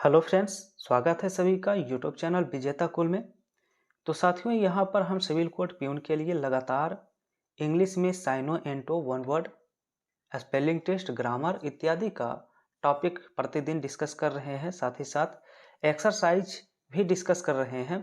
Hello friends, स्वागत है सभी का यूट्यूब चैनल विजेता कुल में। तो साथियों, यहाँ पर हम सिविल कोड प्यून के लिए लगातार इंग्लिश में synonym antonym one word, spelling test, grammar इत्यादि का टॉपिक प्रतिदिन डिस्कस कर रहे हैं। साथ ही साथ एक्सरसाइज भी डिस्कस कर रहे हैं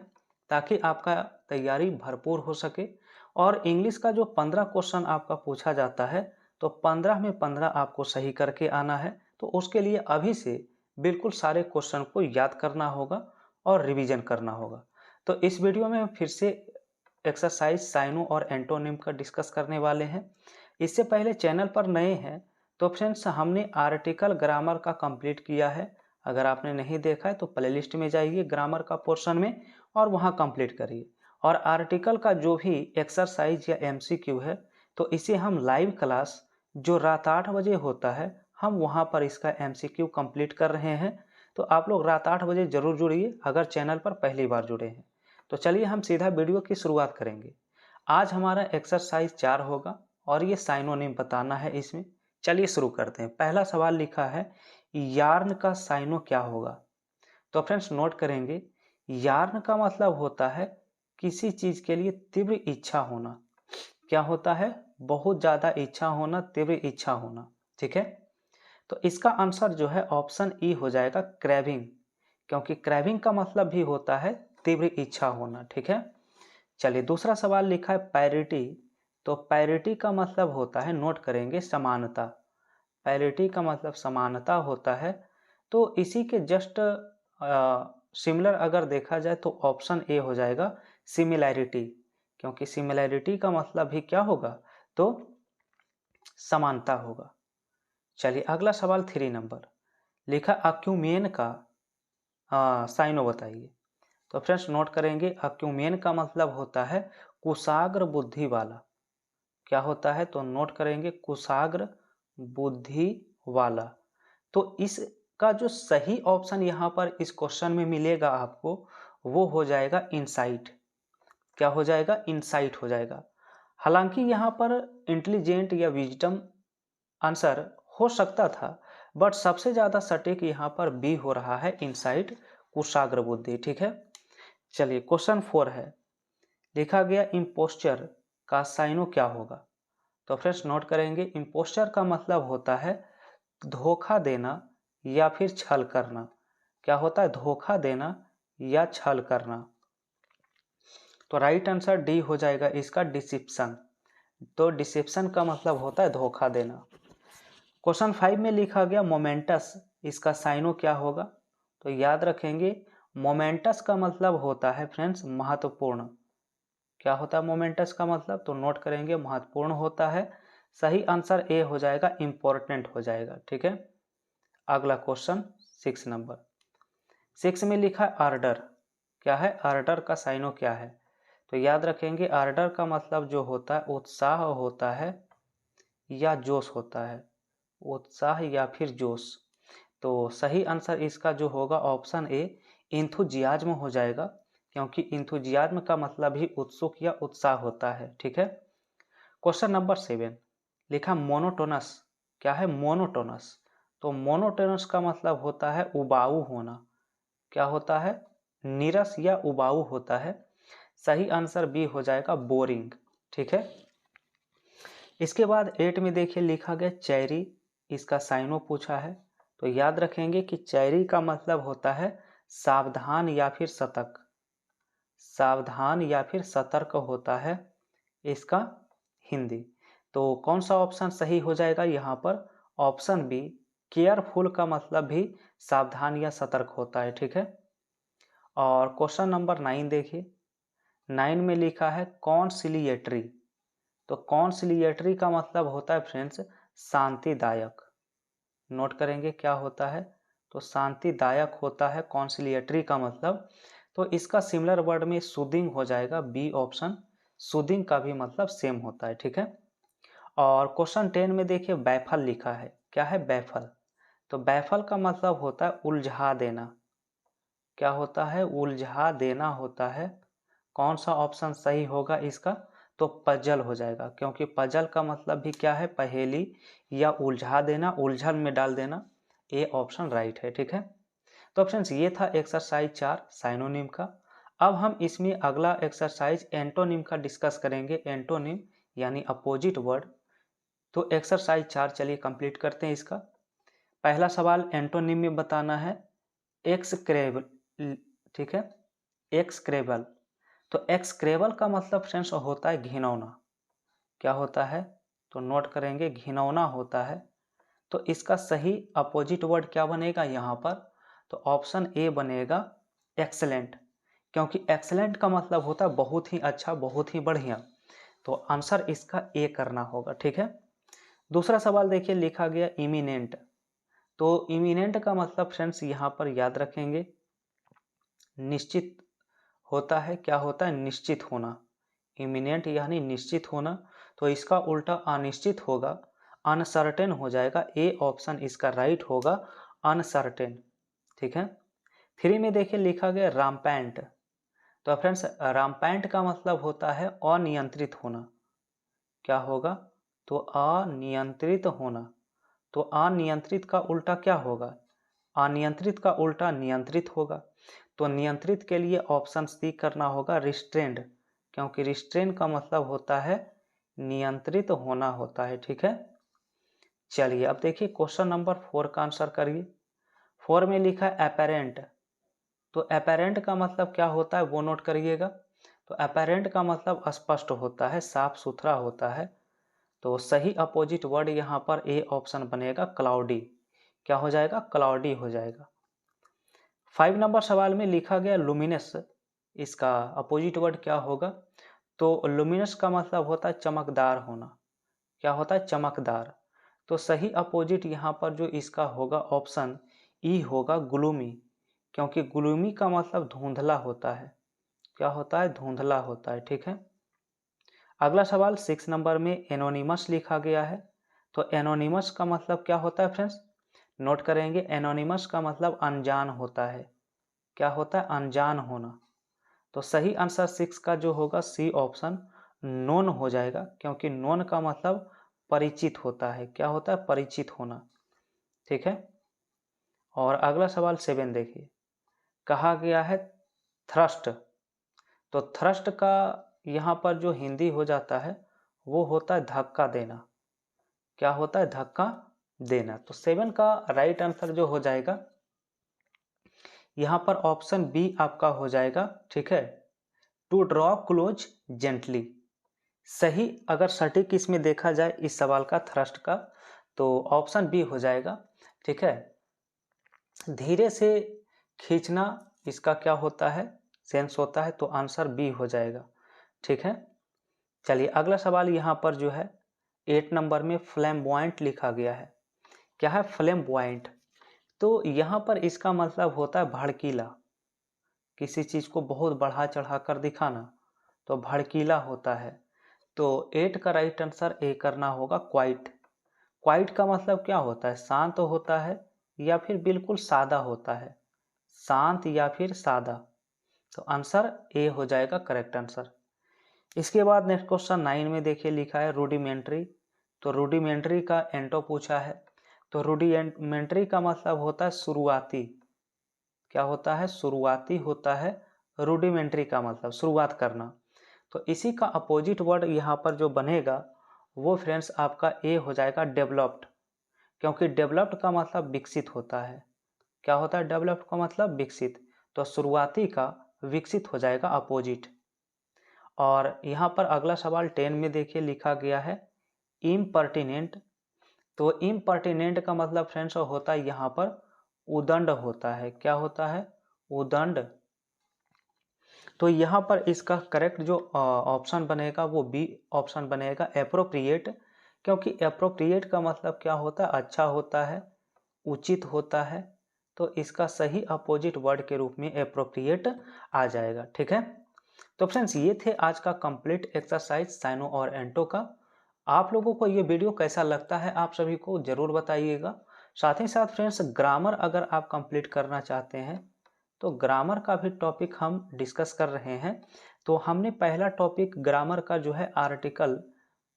ताकि आपका तैयारी भरपूर हो सके। और इंग्लिश का जो 15 क्वेश्चन आपका पूछा जाता है तो 15 में 15 आपको सही करके आना है। तो उसके लिए अभी से बिल्कुल सारे क्वेश्चन को याद करना होगा और रिवीजन करना होगा। तो इस वीडियो में फिर से एक्सरसाइज साइनो और एंटोनिम का डिस्कस करने वाले हैं। इससे पहले चैनल पर नए हैं तो फ्रेंड्स, हमने आर्टिकल ग्रामर का कंप्लीट किया है। अगर आपने नहीं देखा है तो प्लेलिस्ट में जाइए ग्रामर का पोर्शन में और वहां कंप्लीट करिए। और आर्टिकल का जो भी एक्सरसाइज या एमसीक्यू है तो इसे हम लाइव क्लास जो रात 8 बजे होता है, हम वहां पर इसका एमसीक्यू कंप्लीट कर रहे हैं। तो आप लोग रात 8 बजे जरूर जुड़िए अगर चैनल पर पहली बार जुड़े हैं। तो चलिए हम सीधा वीडियो की शुरुआत करेंगे। आज हमारा एक्सरसाइज 4 होगा और ये साइनोनिम बताना है इसमें। चलिए शुरू करते हैं। पहला सवाल लिखा है, यार्न का साइनो क्या होगा। तो फ्रेंड्स नोट करेंगे, यार्न का मतलब होता है किसी चीज के लिए तीव्र इच्छा होना। क्या होता है? बहुत ज्यादा इच्छा होना, तीव्र इच्छा होना। ठीक है, तो इसका आंसर जो है ऑप्शन ई हो जाएगा, क्रेविंग। क्योंकि क्रेविंग का मतलब भी होता है तीव्र इच्छा होना। ठीक है, चलिए दूसरा सवाल लिखा है पैरिटी। तो पैरिटी का मतलब होता है, नोट करेंगे, समानता। पैरिटी का मतलब समानता होता है। तो इसी के जस्ट सिमिलर अगर देखा जाए तो ऑप्शन ए हो जाएगा, सिमिलैरिटी। क्योंकि सिमिलैरिटी का मतलब भी क्या होगा, तो समानता होगा। चलिए अगला सवाल 3 नंबर लिखा, अक्यूमेन का साइनो बताइए। तो फ्रेंड्स नोट करेंगे, अक्यूमेन का मतलब होता है कुशाग्र बुद्धि वाला। क्या होता है? तो नोट करेंगे, कुशाग्र बुद्धि वाला। तो इसका जो सही ऑप्शन यहाँ पर इस क्वेश्चन में मिलेगा आपको, वो हो जाएगा इंसाइट। क्या हो जाएगा? इंसाइट हो जाएगा। हालांकि यहाँ पर इंटेलिजेंट या विजडम आंसर हो सकता था, बट सबसे ज्यादा सटीक यहाँ पर बी हो रहा है, इंसाइट, कुशाग्र बुद्धि। ठीक है, चलिए क्वेश्चन 4 है, लिखा गया इम्पोस्चर का साइनो क्या होगा। तो फ्रेंड्स नोट करेंगे, इम्पोस्चर का मतलब होता है धोखा देना या फिर छल करना। क्या होता है? धोखा देना या छल करना। तो राइट आंसर डी हो जाएगा इसका, डिसिप्शन। तो डिसेप्शन का मतलब होता है धोखा देना। क्वेश्चन 5 में लिखा गया मोमेंटस, इसका साइनो क्या होगा। तो याद रखेंगे, मोमेंटस का मतलब होता है फ्रेंड्स महत्वपूर्ण। क्या होता है मोमेंटस का मतलब? तो नोट करेंगे, महत्वपूर्ण होता है। सही आंसर ए हो जाएगा, इंपॉर्टेंट हो जाएगा। ठीक है, अगला क्वेश्चन 6 नंबर। 6 में लिखा है आर्डर। क्या है? आर्डर का साइनो क्या है। तो याद रखेंगे, आर्डर का मतलब जो होता है उत्साह होता है या जोश होता है, उत्साह या फिर जोश। तो सही आंसर इसका जो होगा ऑप्शन ए, इंथुजियाज्म हो जाएगा। क्योंकि इंथुजियाज्म का मतलब ही उत्सुक या उत्साह होता है। ठीक है, क्वेश्चन नंबर 7 लिखा मोनोटोनस। क्या है? मोनोटोनस। तो मोनोटोनस का मतलब होता है उबाऊ होना। क्या होता है? नीरस या उबाऊ होता है। सही आंसर बी हो जाएगा, बोरिंग। ठीक है, इसके बाद 8 में देखिए लिखा गया चेरी, इसका साइनो पूछा है। तो याद रखेंगे कि चेरी का मतलब होता है सावधान या फिर सतर्क। सावधान या फिर सतर्क होता है इसका हिंदी। तो कौन सा ऑप्शन सही हो जाएगा यहाँ पर? ऑप्शन बी, केयरफुल का मतलब भी सावधान या सतर्क होता है। ठीक है, और क्वेश्चन नंबर 9 देखिए। 9 में लिखा है कॉन्सिलिएटरी। तो कॉन्सिलिएटरी का मतलब होता है फ्रेंड्स शांतिदायक। नोट करेंगे क्या होता है, तो शांतिदायक होता है कॉन्सिलिएटरी का मतलब। तो इसका सिमिलर वर्ड में सूदिंग हो जाएगा, बी ऑप्शन। सूदिंग का भी मतलब सेम होता है। ठीक है, और क्वेश्चन 10 में देखिए बैफल लिखा है। क्या है? बैफल। तो बैफल का मतलब होता है उलझा देना। क्या होता है? उलझा देना होता है। कौन सा ऑप्शन सही होगा इसका? तो पजल हो जाएगा। क्योंकि पजल का मतलब भी क्या है? पहेली या उलझा देना, उलझन में डाल देना। ए ऑप्शन राइट है। ठीक है, तो फ्रेंड्स ये था एक्सरसाइज 4 साइनोनिम का। अब हम इसमें अगला एक्सरसाइज एंटोनिम का डिस्कस करेंगे। एंटोनिम यानी अपोजिट वर्ड। तो एक्सरसाइज 4 चलिए कंप्लीट करते हैं इसका। पहला सवाल एंटोनिम में बताना है एक्सक्रेबल, ठीक है, एक्सक्रेबल। तो एक्सक्रेबल का मतलब फ्रेंड्स होता है घिनौना। क्या होता है? तो नोट करेंगे, घिनौना होता है। तो इसका सही अपोजिट वर्ड क्या बनेगा यहाँ पर? तो ऑप्शन ए बनेगा एक्सेलेंट, क्योंकि एक्सेलेंट का मतलब होता है बहुत ही अच्छा, बहुत ही बढ़िया। तो आंसर इसका ए करना होगा, ठीक है। दूसरा सवाल देखिए, लिखा गया इमिनेंट। तो इमिनेंट का मतलब फ्रेंड्स यहाँ पर याद रखेंगे निश्चित होता है। क्या होता है? निश्चित होना। इमिनेंट यानी निश्चित होना। तो इसका उल्टा अनिश्चित होगा, अनसर्टेन हो जाएगा। ए ऑप्शन इसका राइट होगा, अनसर्टेन, ठीक है। 3 में देखिए लिखा गया रामपैंट। तो फ्रेंड्स रामपैंट का मतलब होता है अनियंत्रित होना। क्या होगा? तो अनियंत्रित होना। तो अनियंत्रित का उल्टा क्या होगा? अनियंत्रित का उल्टा नियंत्रित होगा। तो नियंत्रित के लिए ऑप्शन सी करना होगा रिस्ट्रेंड, क्योंकि रिस्ट्रेन का मतलब होता है नियंत्रित होना होता है, ठीक है। चलिए अब देखिए क्वेश्चन नंबर 4 का आंसर करिए। 4 में लिखा है अपेरेंट। तो अपेरेंट का मतलब क्या होता है वो नोट करिएगा। तो अपेरेंट का मतलब स्पष्ट होता है, साफ सुथरा होता है। तो सही अपोजिट वर्ड यहाँ पर ए ऑप्शन बनेगा क्लाउडी। क्या हो जाएगा? क्लाउडी हो जाएगा। 5 नंबर सवाल में लिखा गया लुमिनस। इसका अपोजिट वर्ड क्या होगा? तो लुमिनस का मतलब होता है चमकदार होना। क्या होता है? चमकदार। तो सही अपोजिट यहाँ पर जो इसका होगा ऑप्शन ई होगा ग्लूमी, क्योंकि ग्लूमी का मतलब धुंधला होता है। क्या होता है? धुंधला होता है, ठीक है। अगला सवाल 6 नंबर में एनोनिमस लिखा गया है। तो एनोनिमस का मतलब क्या होता है फ्रेंड्स? नोट करेंगे, एनोनिमस का मतलब अनजान होता है। क्या होता है? अनजान होना। तो सही आंसर 6 का जो होगा सी ऑप्शन नोन हो जाएगा, क्योंकि नोन का मतलब परिचित होता है। क्या होता है? परिचित होना, ठीक है। और अगला सवाल 7 देखिए, कहा गया है थ्रस्ट। तो थ्रस्ट का यहाँ पर जो हिंदी हो जाता है वो होता है धक्का देना। क्या होता है? धक्का देना। तो 7 का राइट आंसर जो हो जाएगा यहाँ पर ऑप्शन बी आपका हो जाएगा, ठीक है, टू ड्रॉ क्लोज जेंटली। सही अगर सटीक इसमें देखा जाए इस सवाल का थ्रस्ट का, तो ऑप्शन बी हो जाएगा, ठीक है। धीरे से खींचना इसका क्या होता है? सेंस होता है। तो आंसर बी हो जाएगा, ठीक है। चलिए अगला सवाल यहाँ पर जो है 8 नंबर में फ्लैम्बॉयंट लिखा गया है। क्या है फ्लैम्बॉयंट? तो यहाँ पर इसका मतलब होता है भड़कीला। किसी चीज को बहुत बढ़ा चढ़ा कर दिखाना, तो भड़कीला होता है। तो 8 का राइट आंसर ए करना होगा क्वाइट। क्वाइट का मतलब क्या होता है? शांत होता है या फिर बिल्कुल सादा होता है। शांत या फिर सादा। तो आंसर ए हो जाएगा करेक्ट आंसर। इसके बाद नेक्स्ट क्वेश्चन 9 में देखिए लिखा है रूडिमेंट्री। तो रूडिमेंट्री का एंटो पूछा है। तो रूडिमेंट्री का मतलब होता है शुरुआती। क्या होता है? शुरुआती होता है। रूडिमेंट्री का मतलब शुरुआत करना। तो इसी का अपोजिट वर्ड यहाँ पर जो बनेगा वो फ्रेंड्स आपका ए हो जाएगा डेवलप्ड, क्योंकि डेवलप्ड का मतलब विकसित होता है। क्या होता है? डेवलप्ड का मतलब विकसित। तो शुरुआती का विकसित हो जाएगा अपोजिट। और यहाँ पर अगला सवाल 10 में देखिए लिखा गया है इम्पर्टिनेंट। तो इम्पर्टिनेंट का मतलब फ्रेंड्स होता है यहाँ पर उदंड होता है। क्या होता है? उदंड। तो यहाँ पर इसका करेक्ट जो ऑप्शन बनेगा वो बी ऑप्शन बनेगा एप्रोप्रिएट, क्योंकि एप्रोप्रिएट का मतलब क्या होता है? अच्छा होता है, उचित होता है। तो इसका सही अपोजिट वर्ड के रूप में एप्रोप्रिएट आ जाएगा, ठीक है। तो फ्रेंड्स ये थे आज का कंप्लीट एक्सरसाइज साइनो और एंटो का। आप लोगों को ये वीडियो कैसा लगता है आप सभी को जरूर बताइएगा। साथ ही साथ फ्रेंड्स ग्रामर अगर आप कंप्लीट करना चाहते हैं तो ग्रामर का भी टॉपिक हम डिस्कस कर रहे हैं। तो हमने पहला टॉपिक ग्रामर का जो है आर्टिकल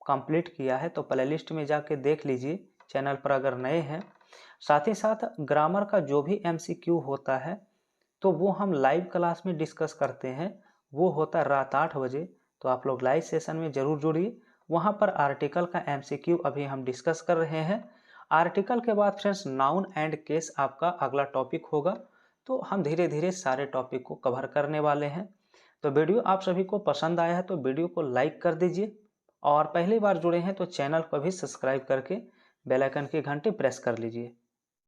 कंप्लीट किया है, तो प्लेलिस्ट में जाके देख लीजिए चैनल पर अगर नए हैं। साथ ही साथ ग्रामर का जो भी MCQ होता है तो वो हम लाइव क्लास में डिस्कस करते हैं, वो होता है रात 8 बजे। तो आप लोग लाइव सेशन में ज़रूर जुड़िए। वहाँ पर आर्टिकल का MCQ अभी हम डिस्कस कर रहे हैं। आर्टिकल के बाद फ्रेंड्स नाउन एंड केस आपका अगला टॉपिक होगा। तो हम धीरे धीरे सारे टॉपिक को कवर करने वाले हैं। तो वीडियो आप सभी को पसंद आया है तो वीडियो को लाइक कर दीजिए, और पहली बार जुड़े हैं तो चैनल को भी सब्सक्राइब करके बेल आइकन की घंटी प्रेस कर लीजिए।